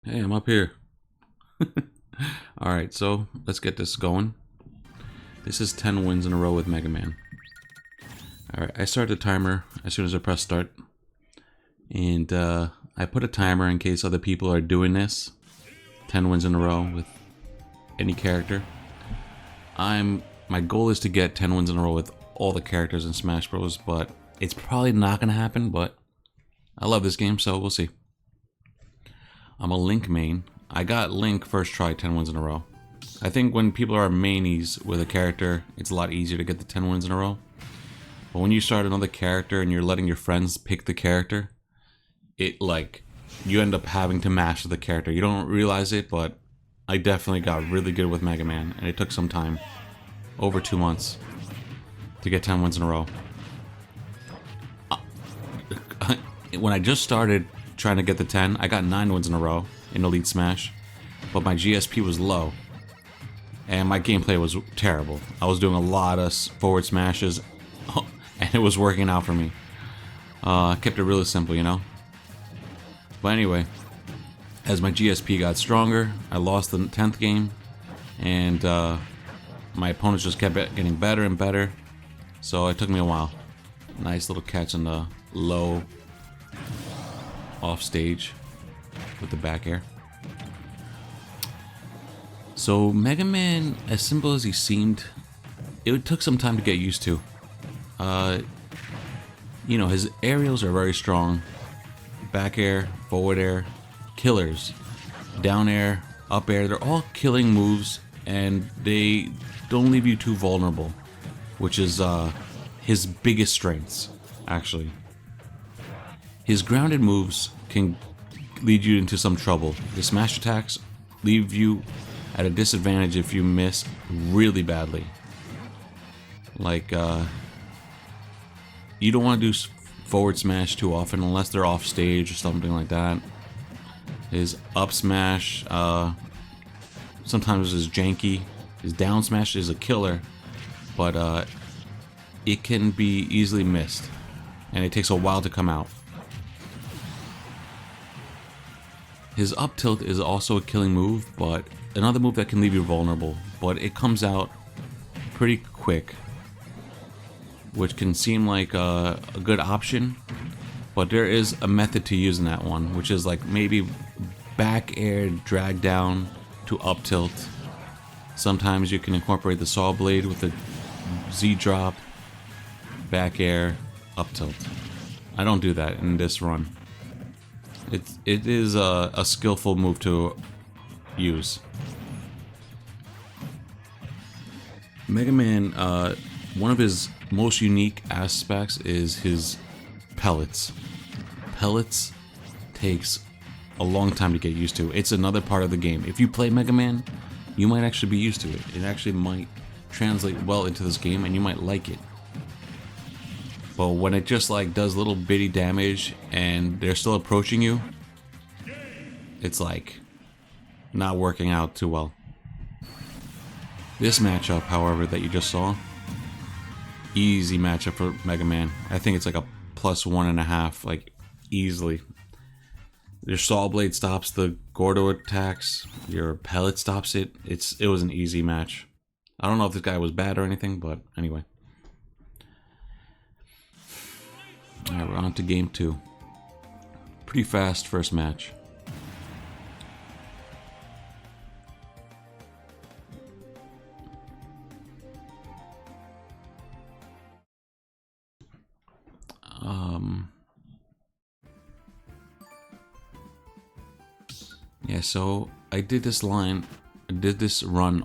Hey, I'm up here. Alright, so let's get this going. This is 10 wins in a row with Megaman. Alright, I start the timer as soon as I press start. And I put a timer in case other people are doing this. 10 wins in a row with any character. My goal is to get 10 wins in a row with all the characters in Smash Bros. But it's probably not going to happen, but I love this game, so we'll see. I'm a Link main. I got Link first try 10 wins in a row. I think when people are mainies with a character, it's a lot easier to get the 10 wins in a row. But when you start another character and you're letting your friends pick the character, you end up having to master the character. You don't realize it, but I definitely got really good with Mega Man, and it took some time, over 2 months, to get 10 wins in a row. When I just started trying to get the 10, I got 9 wins in a row in Elite Smash, but my GSP was low, and my gameplay was terrible. I was doing a lot of forward smashes, and it was working out for me. I kept it really simple, you know? But anyway, as my GSP got stronger, I lost the 10th game, and my opponents just kept getting better and better, so it took me a while. Nice little catch on the low off stage with the back air. So Mega Man, as simple as he seemed, it took some time to get used to. You know, his aerials are very strong. Back air, forward air, killers. Down air, up air, they're all killing moves, and they don't leave you too vulnerable, which is his biggest strengths, actually. His grounded moves can lead you into some trouble. The smash attacks leave you at a disadvantage if you miss really badly. Like, you don't want to do forward smash too often unless they're off stage or something like that. His up smash sometimes is janky. His down smash is a killer, but it can be easily missed, and it takes a while to come out. His up tilt is also a killing move, but another move that can leave you vulnerable, but it comes out pretty quick, which can seem like a good option, but there is a method to using that one, which is like maybe back air drag down to up tilt. Sometimes you can incorporate the saw blade with the Z drop, back air, up tilt. I don't do that in this run. It is a skillful move to use. Mega Man, one of his most unique aspects is his pellets. Pellets takes a long time to get used to. It's another part of the game. If you play Mega Man, you might actually be used to it. It actually might translate well into this game, and you might like it. But when it just like does little bitty damage and they're still approaching you, it's like not working out too well. This matchup, however, that you just saw, easy matchup for Mega Man. I think it's like a +1.5, like easily. Your saw blade stops the Gordo attacks. Your pellet stops it. It was an easy match. I don't know if this guy was bad or anything, but anyway. Alright, we're on to game 2. Pretty fast first match. Yeah, so I did this run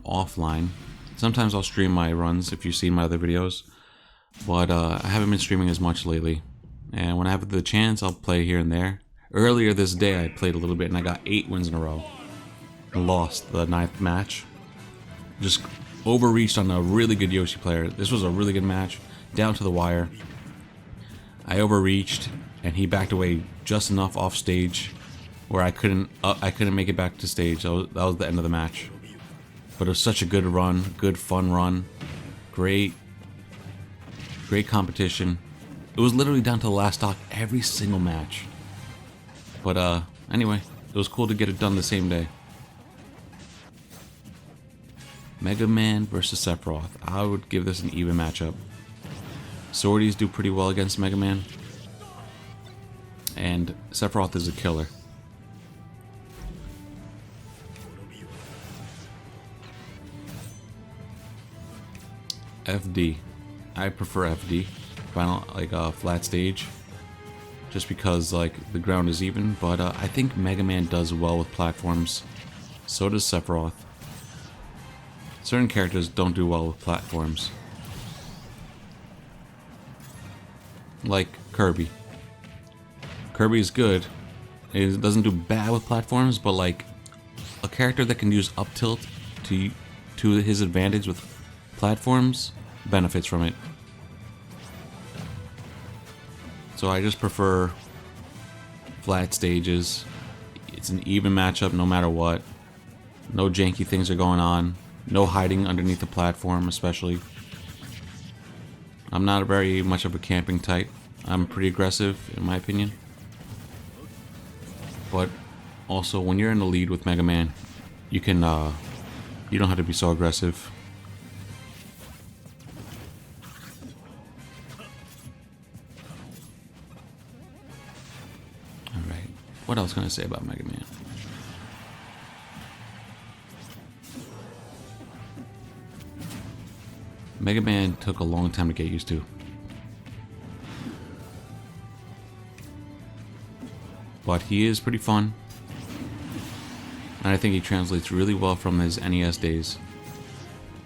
offline. Sometimes I'll stream my runs if you've seen my other videos, but I haven't been streaming as much lately. And when I have the chance, I'll play here and there. Earlier this day, I played a little bit, and I got 8 wins in a row. Lost the 9th match. Just overreached on a really good Yoshi player. This was a really good match, down to the wire. I overreached, and he backed away just enough off stage where I couldn't make it back to stage. That was the end of the match. But it was such a good run, good fun run, great competition. It was literally down to the last stock every single match. But anyway, It was cool to get it done the same day. Megaman versus Sephiroth. I would give this an even matchup. Swordies do pretty well against Megaman. And Sephiroth is a killer. FD. I prefer FD. Final, like a flat stage. Just because like the ground is even. But I think Megaman does well with platforms. So does Sephiroth. Certain characters don't do well with platforms. Like Kirby. Kirby is good. It doesn't do bad with platforms, but like a character that can use up tilt to his advantage with platforms benefits from it. So I just prefer flat stages. It's an even matchup no matter what. No janky things are going on. No hiding underneath the platform, especially. I'm not very much of a camping type. I'm pretty aggressive, in my opinion. But also, when you're in the lead with Mega Man, you can, you don't have to be so aggressive. Alright, what else can I say about Mega Man? Mega Man took a long time to get used to. But he is pretty fun. And I think he translates really well from his NES days.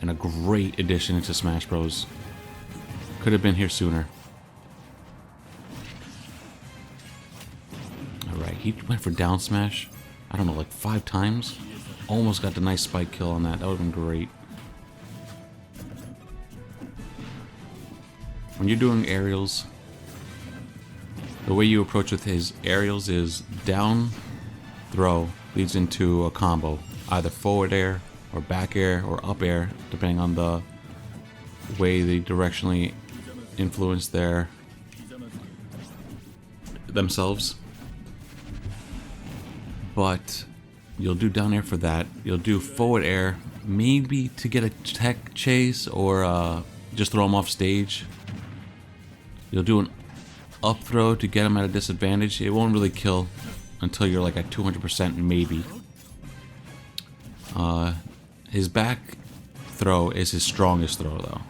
And a great addition into Smash Bros. Could have been here sooner. Alright, he went for down smash. I don't know, like 5 times. Almost got the nice spike kill on that. That would have been great. When you're doing aerials, the way you approach with his aerials is down throw leads into a combo. Either forward air or back air or up air, depending on the way they directionally influence themselves. But you'll do down air for that. You'll do forward air, maybe to get a tech chase or just throw him off stage. You'll do an up throw to get him at a disadvantage. It won't really kill until you're like at 200% maybe. His back throw is his strongest throw though.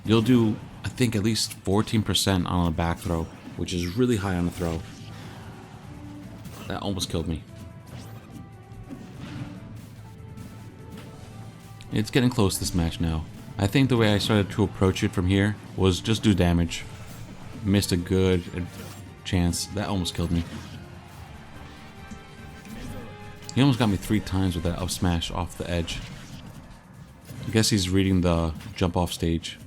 You'll do, I think, at least 14% on a back throw, which is really high on the throw. That almost killed me. It's getting close this match now. I think the way I started to approach it from here was just do damage. Missed a good chance. That almost killed me. He almost got me 3 times with that up smash off the edge. I guess he's reading the jump off stage.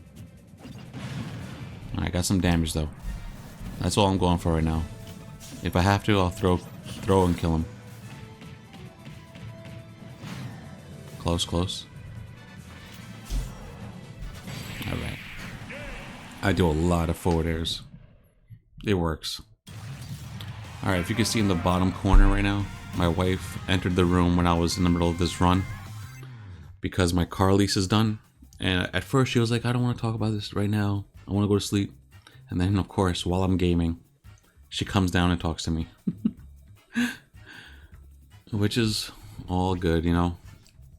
I got some damage though. That's all I'm going for right now. If I have to, I'll throw and kill him. Close, close. Alright. I do a lot of forward airs. It works. Alright, if you can see in the bottom corner right now, my wife entered the room when I was in the middle of this run because my car lease is done. And at first she was like, I don't want to talk about this right now. I want to go to sleep. And then, of course, while I'm gaming, she comes down and talks to me. Which is all good, you know.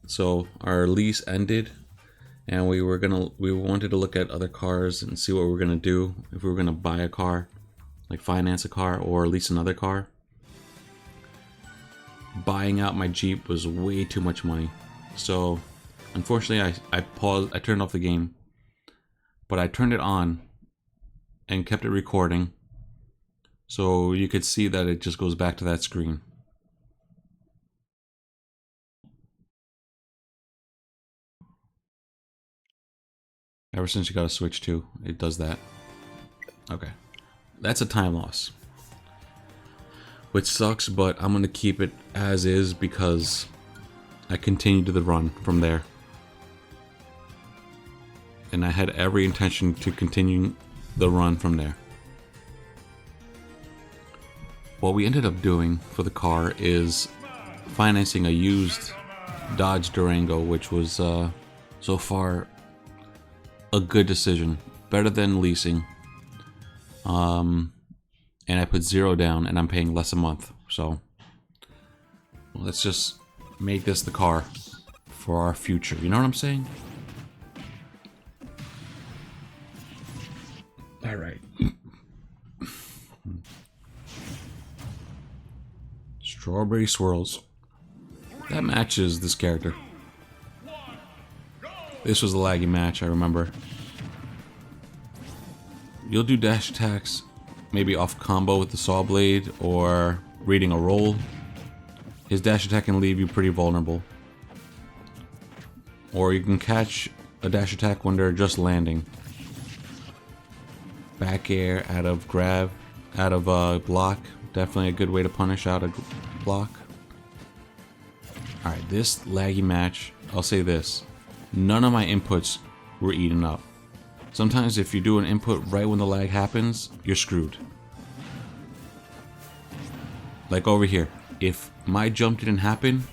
So our lease ended. And we wanted to look at other cars and see what we were gonna do, if we were gonna buy a car, like finance a car or lease another car. Buying out my Jeep was way too much money. So unfortunately I paused, I turned off the game, but I turned it on and kept it recording so you could see that it just goes back to that screen. Ever since you got a Switch 2, it does that. Okay. That's a time loss. Which sucks, but I'm going to keep it as is because I continued the run from there. And I had every intention to continue the run from there. What we ended up doing for the car is financing a used Dodge Durango, which was so far a good decision, better than leasing. And I put 0 down, and I'm paying less a month. So let's just make this the car for our future. You know what I'm saying? All right. Strawberry swirls. That matches this character. This was a laggy match, I remember. You'll do dash attacks, maybe off combo with the saw blade or reading a roll. His dash attack can leave you pretty vulnerable. Or you can catch a dash attack when they're just landing. Back air out of grab, out of block. Definitely a good way to punish out of block. Alright, this laggy match, I'll say this. None of my inputs were eaten up. Sometimes if you do an input right when the lag happens, you're screwed. Like over here. If my jump didn't happen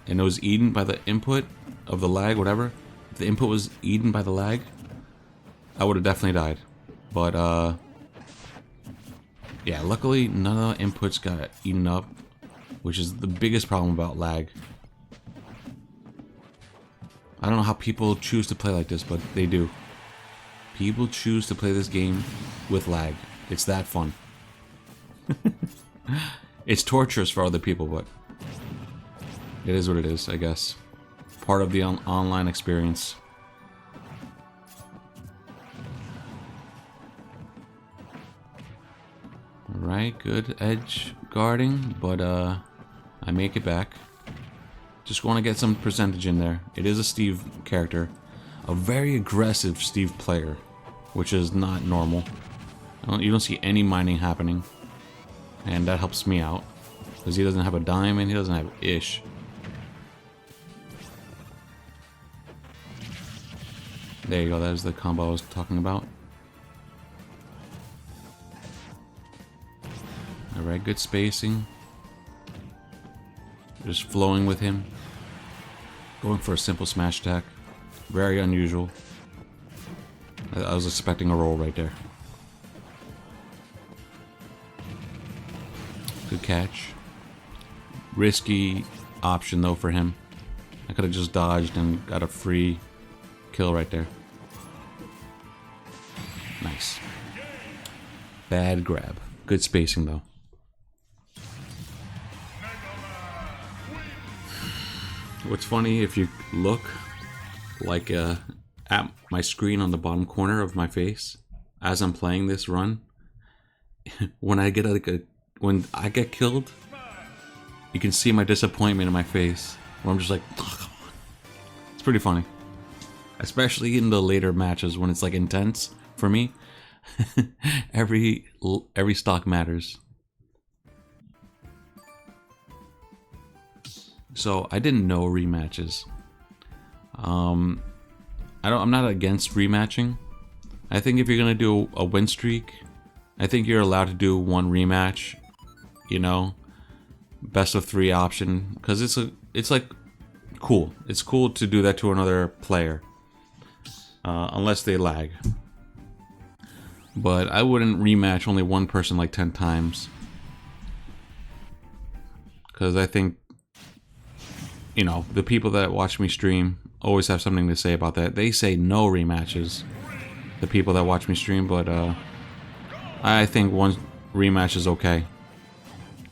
and it was eaten by the input of the lag, whatever, if the input was eaten by the lag, I would have definitely died. But, yeah, luckily none of the inputs got eaten up, which is the biggest problem about lag. I don't know how people choose to play like this, but they do. People choose to play this game with lag. It's that fun. It's torturous for other people, but it is what it is, I guess. Part of the online experience. Alright, good edge guarding, but I make it back. Just want to get some percentage in there. It is a Steve character. A very aggressive Steve player, which is not normal. You don't see any mining happening. And that helps me out. Because he doesn't have a diamond, he doesn't have ish. There you go, that is the combo I was talking about. Alright, good spacing. Just flowing with him. Going for a simple smash attack. Very unusual. I was expecting a roll right there. Good catch. Risky option though for him. I could have just dodged and got a free kill right there. Nice. Bad grab. Good spacing though. What's funny, if you look like at my screen on the bottom corner of my face as I'm playing this run, when I get when I get killed, you can see my disappointment in my face, where I'm just like, oh, come on. It's pretty funny, especially in the later matches when it's like intense for me. every stock matters. So I didn't know rematches. I'm not against rematching. I think if you're gonna do a win streak, I think you're allowed to do one rematch. You know, best of 3 option, because it's like cool. It's cool to do that to another player, unless they lag. But I wouldn't rematch only one person like 10 times, because I think, you know, the people that watch me stream always have something to say about that. They say no rematches, the people that watch me stream, but I think one rematch is okay.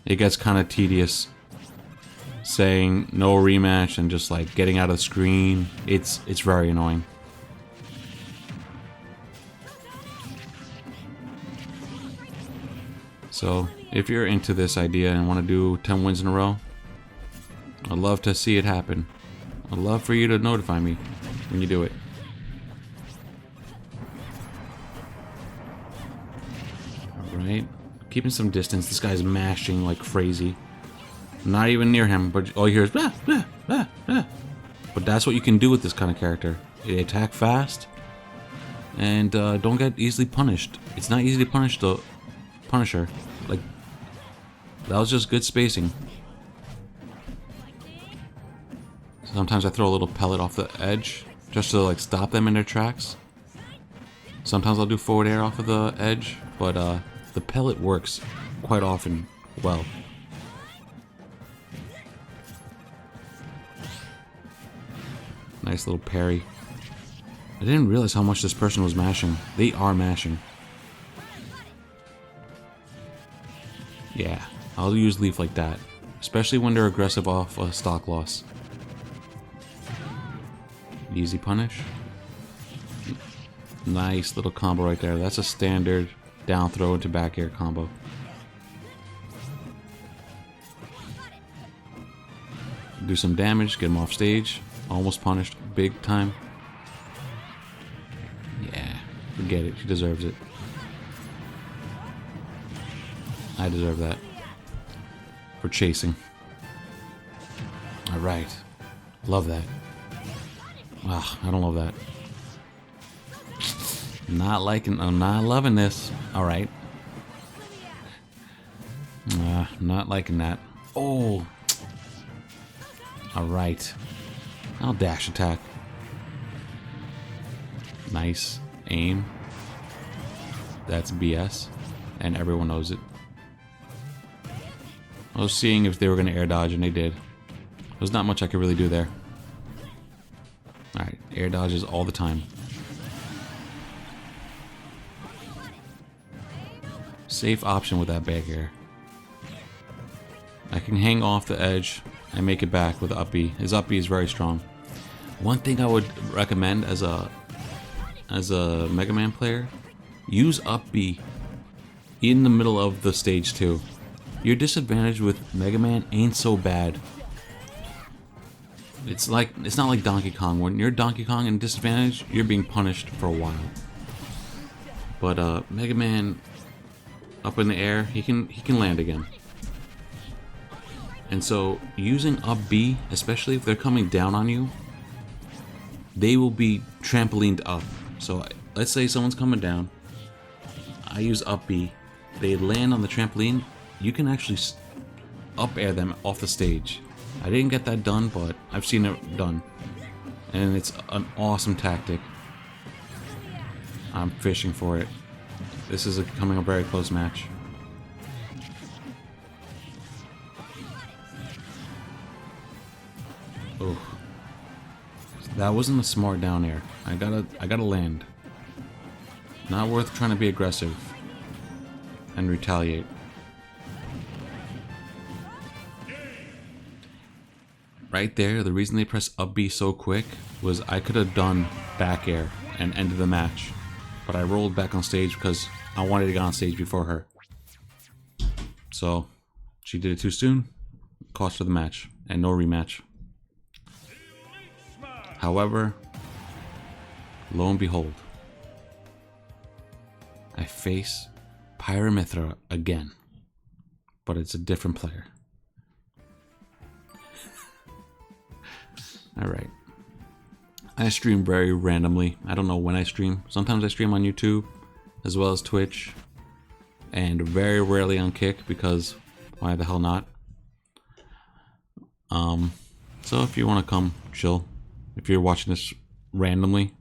It gets kind of tedious saying no rematch and just like getting out of the screen. It's very annoying. So if you're into this idea and want to do 10 wins in a row, I'd love to see it happen. I'd love for you to notify me when you do it. Alright. Keeping some distance. This guy's mashing like crazy. Not even near him, but all you hear is bah, bah, bah, bah. But that's what you can do with this kind of character. They attack fast and don't get easily punished. It's not easy to punish the Punisher. Like, that was just good spacing. Sometimes I throw a little pellet off the edge just to like stop them in their tracks. Sometimes I'll do forward air off of the edge, but the pellet works quite often well. Nice little parry. I didn't realize how much this person was mashing. They are mashing. Yeah, I'll use Leaf like that, especially when they're aggressive off a stock loss. Easy punish. Nice little combo right there. That's a standard down throw into back air combo. Do some damage, get him off stage. Almost punished big time. Yeah, forget it. She deserves it. I deserve that. For chasing. Alright. Love that. Ah, I don't love that. I'm not loving this. Alright. Not liking that. Oh. Alright. I'll dash attack. Nice. Aim. That's BS. And everyone knows it. I was seeing if they were going to air dodge, and they did. There's not much I could really do there. Alright, air dodges all the time. Safe option with that back air. I can hang off the edge and make it back with up B. His up B is very strong. One thing I would recommend as a Megaman player, use up B in the middle of the stage 2. Your disadvantage with Megaman ain't so bad. It's not like Donkey Kong. When you're Donkey Kong and disadvantage, you're being punished for a while. But Megaman up in the air, he can land again. And so using up B, especially if they're coming down on you, they will be trampolined up. So let's say someone's coming down. I use up B. They land on the trampoline. You can actually up air them off the stage. I didn't get that done, but I've seen it done. And it's an awesome tactic. I'm fishing for it. This is becoming a very close match. Oh. That wasn't a smart down air. I gotta land. Not worth trying to be aggressive and retaliate. Right there, the reason they pressed up B so quick was I could have done back air and ended the match. But I rolled back on stage because I wanted to get on stage before her. So, she did it too soon. Cost her the match. And no rematch. However, lo and behold, I face Pyramithra again. But it's a different player. Alright. I stream very randomly. I don't know when I stream. Sometimes I stream on YouTube, as well as Twitch. And very rarely on Kick, because why the hell not? So if you want to come chill, if you're watching this randomly,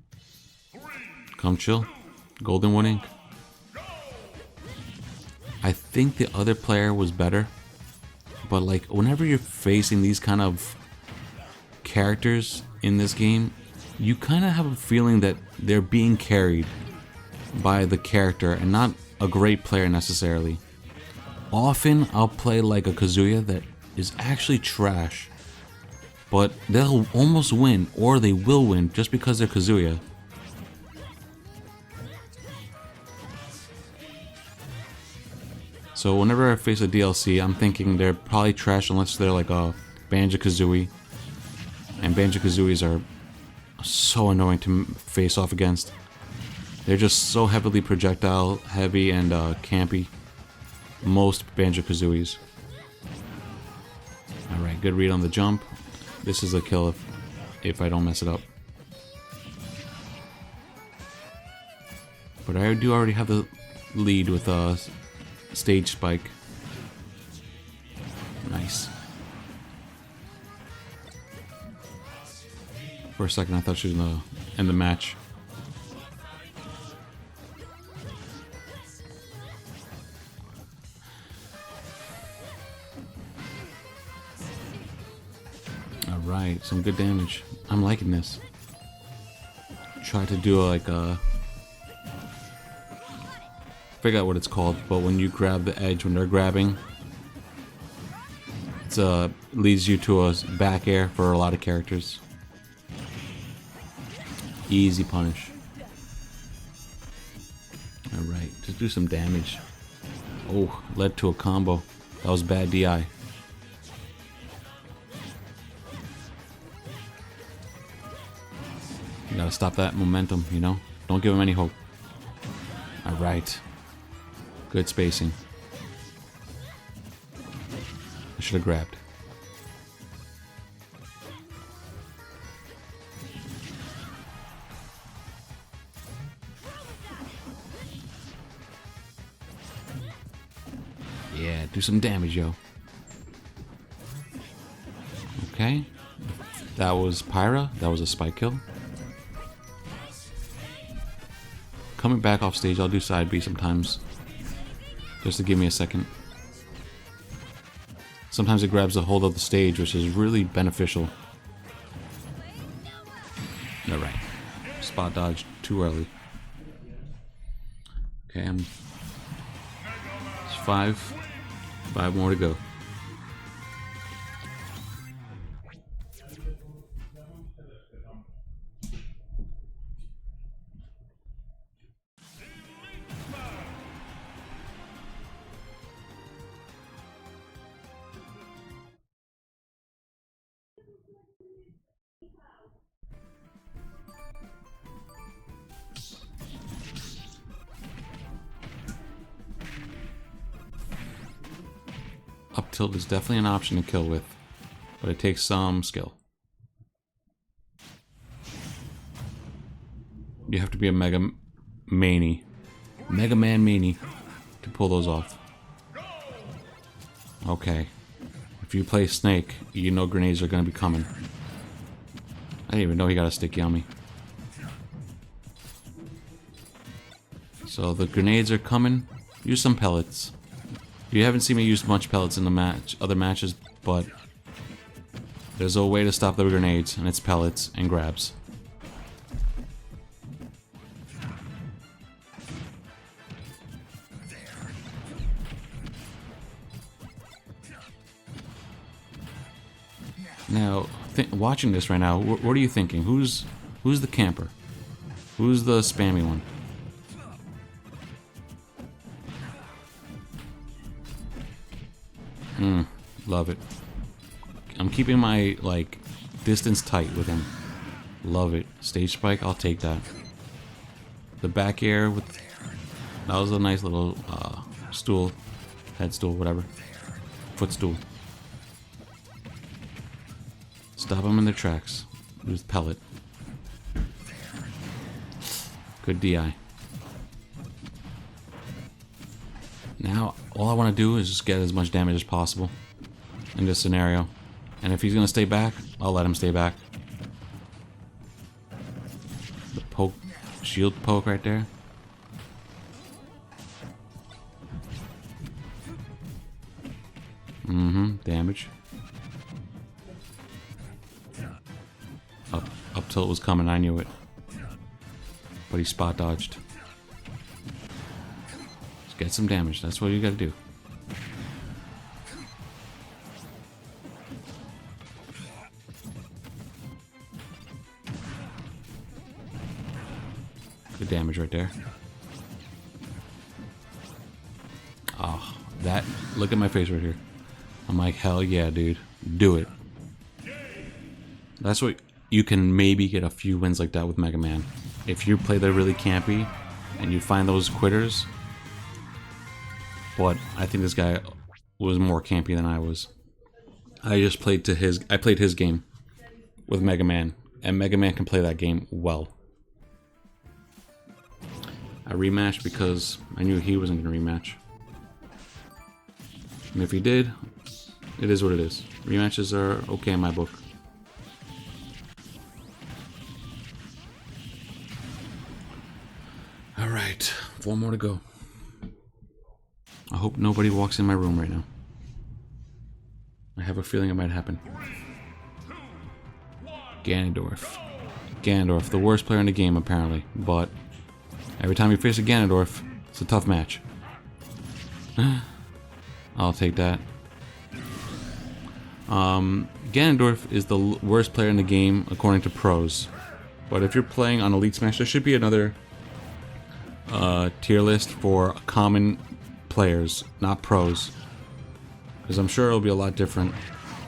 come chill. Golden One Ink. I think the other player was better, but like whenever you're facing these kind of characters in this game, you kind of have a feeling that they're being carried by the character and not a great player necessarily. Often I'll play like a Kazuya that is actually trash, but they'll almost win, or they will win just because they're Kazuya. So whenever I face a DLC, I'm thinking they're probably trash unless they're like a Banjo-Kazooie. And Banjo-Kazooies are so annoying to face off against. They're just so heavily projectile heavy and campy. Most Banjo-Kazooies. Alright, good read on the jump. This is a kill if I don't mess it up. But I do already have the lead with stage spike. Nice. For a second, I thought she was gonna end the match. Alright, some good damage. I'm liking this. Try to do like a... forget what it's called, but when you grab the edge when they're grabbing, it's leads you to a back air for a lot of characters. Easy punish. Alright, just do some damage. Oh, led to a combo. That was bad DI. You gotta stop that momentum, you know? Don't give him any hope. Alright. Good spacing. I should have grabbed. Yeah, do some damage, yo. Okay. That was Pyra. That was a spike kill. Coming back off stage, I'll do side B sometimes. Just to give me a second. Sometimes it grabs a hold of the stage, which is really beneficial. Alright. Spot dodge too early. Okay, it's 5 more to go. Up tilt is definitely an option to kill with, but it takes some skill. You have to be a Megaman mani to pull those off. Okay. If you play Snake, you know grenades are going to be coming. I didn't even know he got a sticky on me. So the grenades are coming. Use some pellets. You haven't seen me use much pellets in the other matches, but there's a way to stop the grenades, and it's pellets and grabs. Now, watching this right now, what are you thinking? Who's the camper? Who's the spammy one? Love it. I'm keeping my, like, distance tight with him. Love it. Stage spike, I'll take that. The back air with... that was a nice little stool. Head stool, whatever. Footstool. Stop them in their tracks. Use pellet. Good DI. Now, all I want to do is just get as much damage as possible in this scenario. And if he's going to stay back, I'll let him stay back. The poke, shield poke right there. Damage. Up till it was coming, I knew it. But he spot dodged. Just get some damage, that's what you gotta do. Good damage right there. Oh, that, look at my face right here. I'm like, hell yeah, dude. Do it. That's what, you can maybe get a few wins like that with Mega Man. If you play the really campy and you find those quitters. But I think this guy was more campy than I was. I played his game with Mega Man, and Mega Man can play that game well. I rematched because I knew he wasn't going to rematch. And if he did, it is what it is. Rematches are okay in my book. Alright, 4 more to go. I hope nobody walks in my room right now. I have a feeling it might happen. Ganondorf. Ganondorf, the worst player in the game apparently, but every time you face a Ganondorf, it's a tough match. I'll take that. Ganondorf is the worst player in the game according to pros. But if you're playing on Elite Smash, there should be another tier list for common players, not pros. Because I'm sure it'll be a lot different.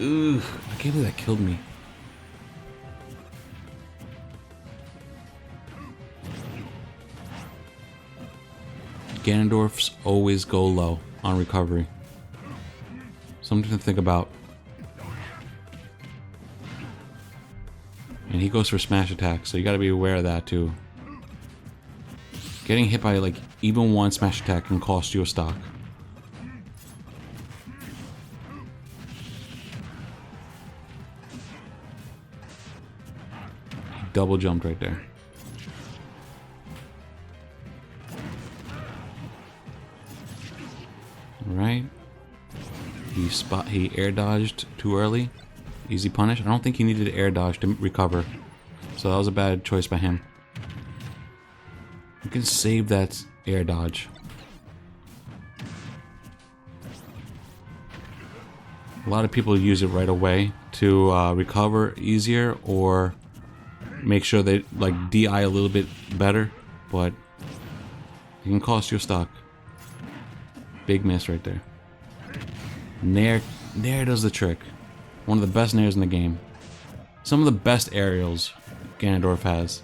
Ugh, I can't believe that killed me. Ganondorfs always go low on recovery. Something to think about. And he goes for smash attack, so you gotta be aware of that too. Getting hit by like even one smash attack can cost you a stock. He double jumped right there. Alright. He air dodged too early. Easy punish. I don't think he needed to air dodge to recover. So that was a bad choice by him. You can save that air dodge. A lot of people use it right away to recover easier or make sure they like DI a little bit better, but it can cost you a stock. Big miss right there. Nair does the trick. One of the best nairs in the game. Some of the best aerials Ganondorf has.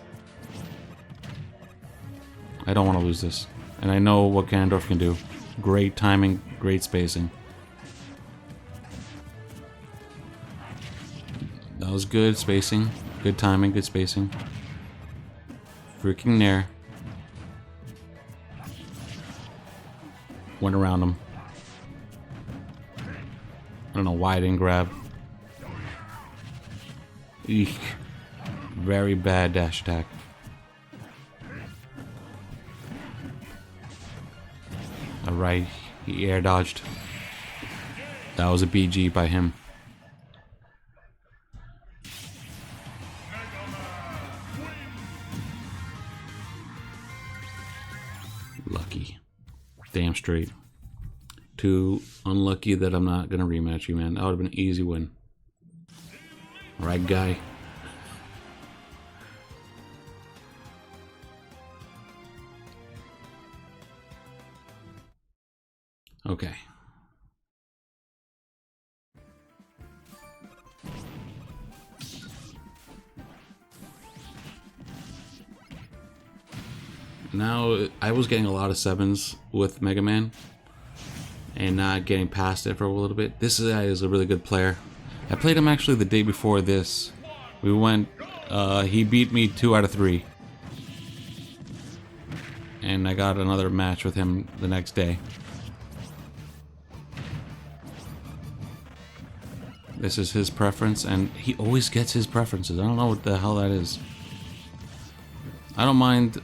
I don't want to lose this. And I know what Ganondorf can do. Great timing, great spacing. That was good spacing. Good timing, good spacing. Freaking Nair. Went around him. I don't know why I didn't grab. Eek. Very bad dash attack. Alright, he air dodged. That was a BG by him. Lucky. Damn straight. Too unlucky that I'm not gonna rematch you, man. That would have been an easy win. Alright, guy. Okay. Now, I was getting a lot of 7s with Megaman and not getting past it for a little bit. This guy is a really good player. I played him actually the day before this. We went, he beat me 2 out of 3. And I got another match with him the next day. This is his preference, and he always gets his preferences. I don't know what the hell that is. I don't mind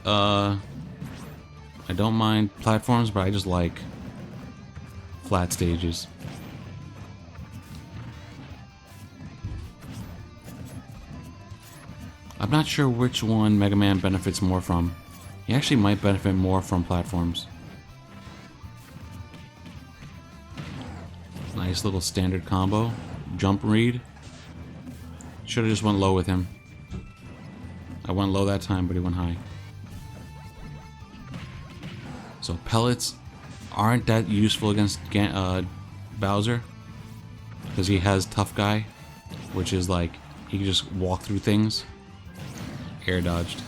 platforms, but I just like flat stages. I'm not sure which one Mega Man benefits more from. He actually might benefit more from platforms. Nice little standard combo. Jump read. Should have just went low with him. I went low that time, but he went high. So pellets aren't that useful against Bowser, because he has Tough Guy, which is like he can just walk through things. Air dodged.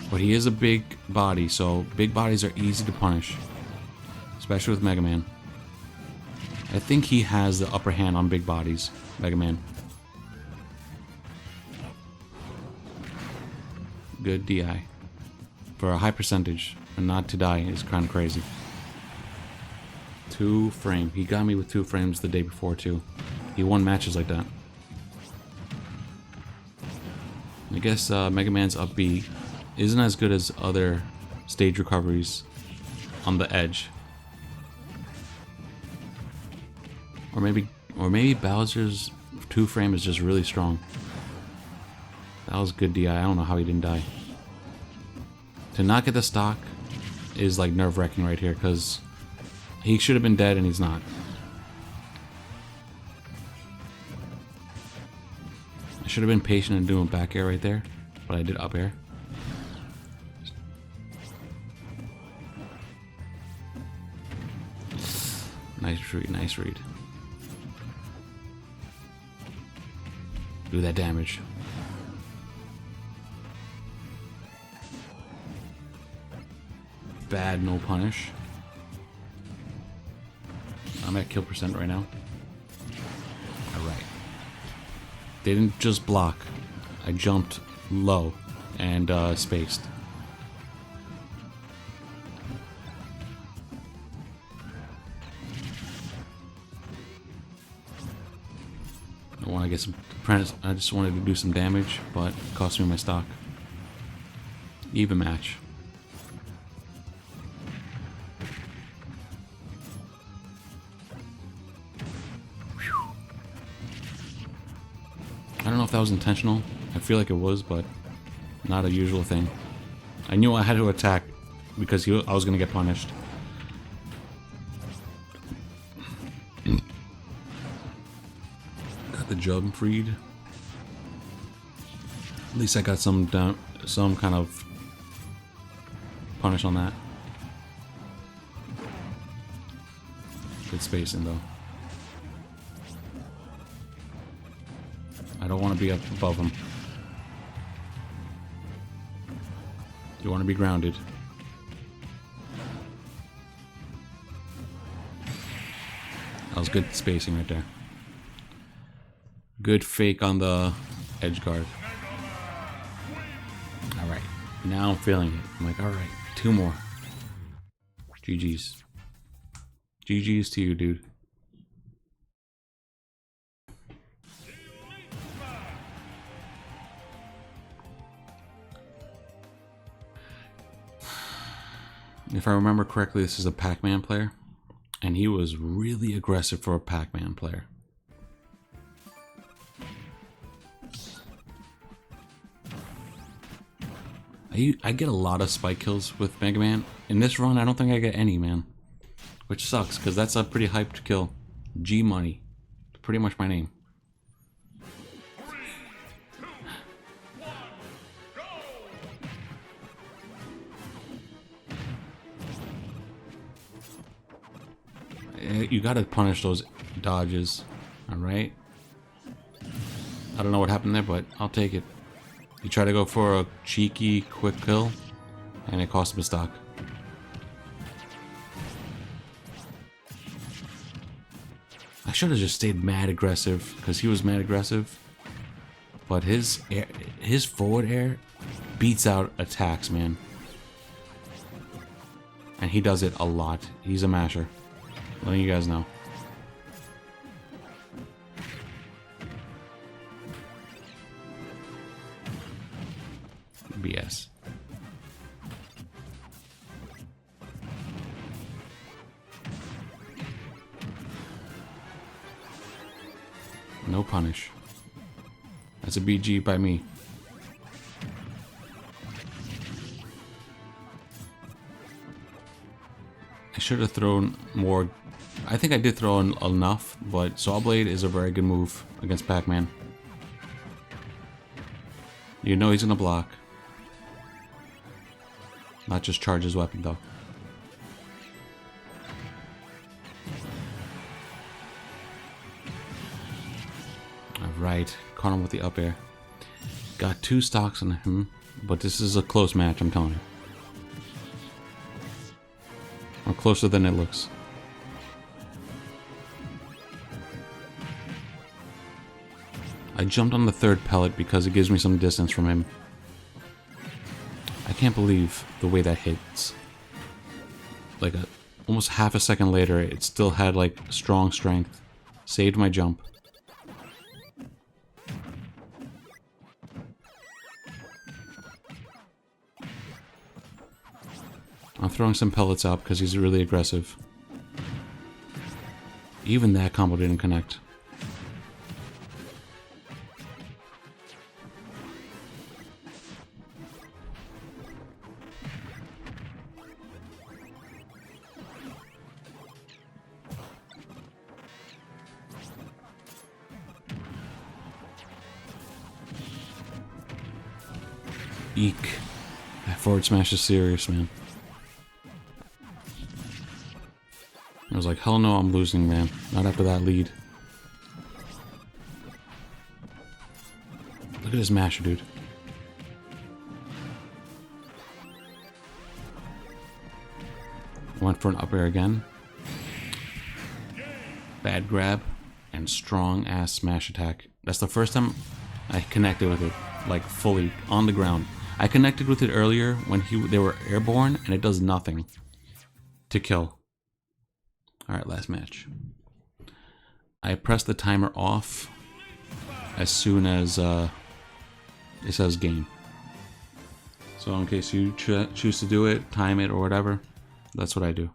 But he is a big body, so big bodies are easy to punish, especially with Mega Man. I think he has the upper hand on big bodies, Mega Man. Good DI. For a high percentage, and not to die is kind of crazy. 2 frame. He got me with 2 frames the day before too. He won matches like that. I guess Mega Man's up B isn't as good as other stage recoveries on the edge. Or maybe Bowser's 2-frame is just really strong. That was good DI. I don't know how he didn't die. To not get the stock is like nerve-wracking right here, because he should have been dead and he's not. I should have been patient and doing back air right there, but I did up air. Nice read, nice read. Do that damage. Bad no punish. I'm at kill percent right now. Alright. They didn't just block. I jumped low and spaced. I want to get some apprentice. I just wanted to do some damage, but it cost me my stock. Even match. I don't know if that was intentional. I feel like it was, but not a usual thing. I knew I had to attack because I was going to get punished. Got the jump freed. At least I got some kind of punish on that. Good spacing though. I don't want to be up above him. You want to be grounded. That was good spacing right there. Good fake on the edge guard. Alright, now I'm feeling it. I'm like, alright, 2 more. GG's. GG's to you, dude. If I remember correctly, this is a Pac-Man player, and he was really aggressive for a Pac-Man player. I get a lot of spike kills with Mega Man. In this run, I don't think I get any, man. Which sucks, because that's a pretty hyped kill. G Money. Pretty much my name. You gotta punish those dodges, alright? I don't know what happened there, but I'll take it. You try to go for a cheeky, quick kill, and it cost him a stock. I should have just stayed mad aggressive, because he was mad aggressive. But his forward air beats out attacks, man. And he does it a lot. He's a masher. Letting you guys know. BS. No punish. That's a BG by me. I should have thrown more. I think I did throw in enough, but Saw Blade is a very good move against Pac-Man. You know he's gonna block. Not just charge his weapon though. Alright, caught him with the up air. Got 2 stocks on him, but this is a close match, I'm telling you. Or closer than it looks. I jumped on the 3rd pellet because it gives me some distance from him. I can't believe the way that hits. Like almost half a second later, it still had like strong strength. Saved my jump. I'm throwing some pellets out because he's really aggressive. Even that combo didn't connect. Eek. That forward smash is serious, man. I was like, hell no, I'm losing, man. Not after that lead. Look at this masher, dude. Went for an up air again. Bad grab. And strong ass smash attack. That's the first time I connected with it. Like, fully. On the ground. I connected with it earlier when they were airborne, and it does nothing to kill. Alright, last match. I press the timer off as soon as it says game. So in case you choose to do it, time it, or whatever, that's what I do.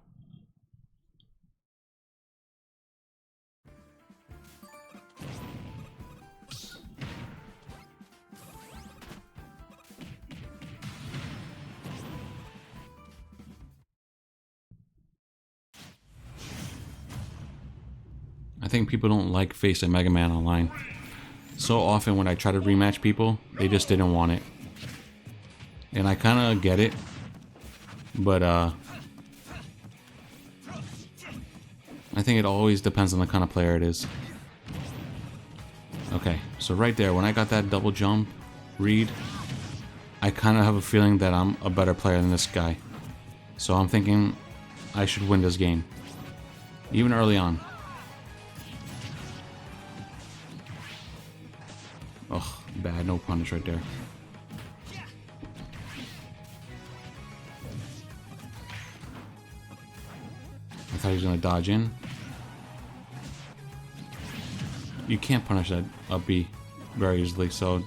I think people don't like facing Megaman online. So often when I try to rematch people, they just didn't want it. And I kind of get it. But, I think it always depends on the kind of player it is. Okay, so right there, when I got that double jump read, I kind of have a feeling that I'm a better player than this guy. So I'm thinking I should win this game. Even early on. Ugh, bad, no punish right there. I thought he was gonna dodge in. You can't punish that up B very easily, so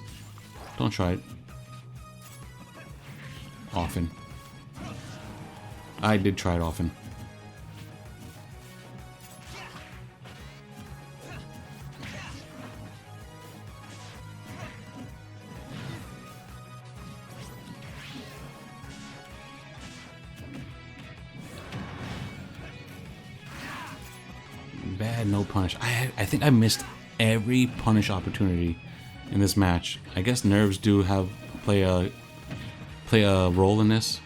don't try it. Often. I did try it often. Bad, no punish. I think I missed every punish opportunity in this match. I guess nerves do play a role in this.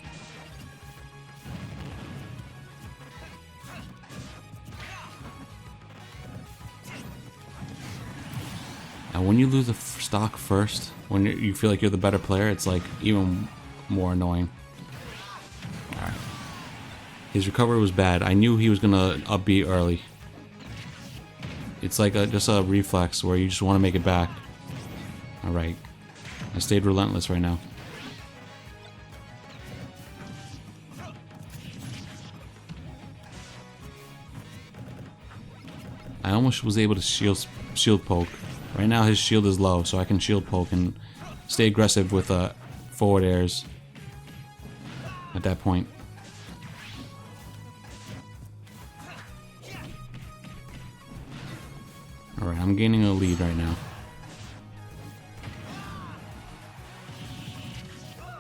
And when you lose the stock first, when you feel like you're the better player, it's like even more annoying. Alright. His recovery was bad. I knew he was gonna up B early. It's like just a reflex where you just want to make it back. Alright. I stayed relentless right now. I almost was able to shield poke. Right now his shield is low, so I can shield poke and stay aggressive with forward airs at that point. Alright, I'm gaining a lead right now.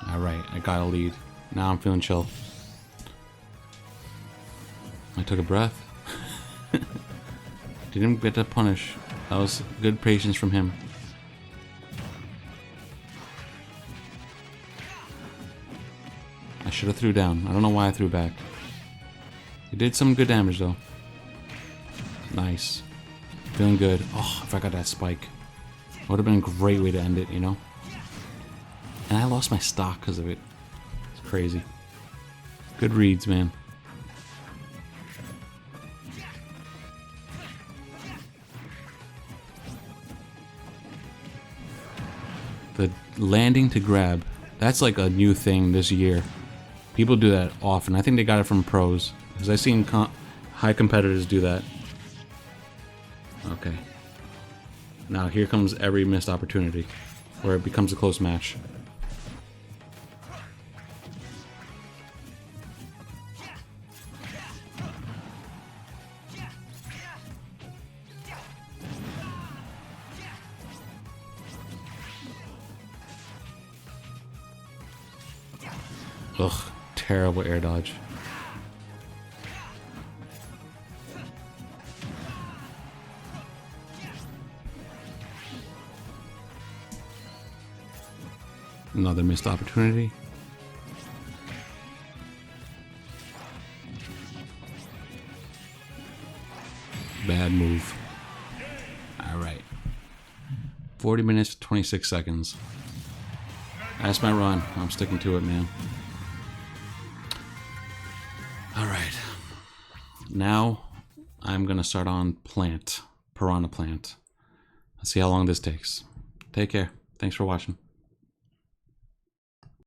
Alright, I got a lead. Now I'm feeling chill. I took a breath. Didn't get to punish. That was good patience from him. I should have threw down. I don't know why I threw back. He did some good damage though. Nice. Feeling good. Oh, if I got that spike. Would have been a great way to end it, you know? And I lost my stock because of it. It's crazy. Good reads, man. The landing to grab. That's like a new thing this year. People do that often. I think they got it from pros. Because I've seen high competitors do that. Okay. Now here comes every missed opportunity. Where it becomes a close match. Ugh, terrible air dodge. Another missed opportunity. Bad move. Alright. 40 minutes, 26 seconds. That's my run. I'm sticking to it, man. Alright. Now, I'm going to start on plant. Piranha plant. Let's see how long this takes. Take care. Thanks for watching.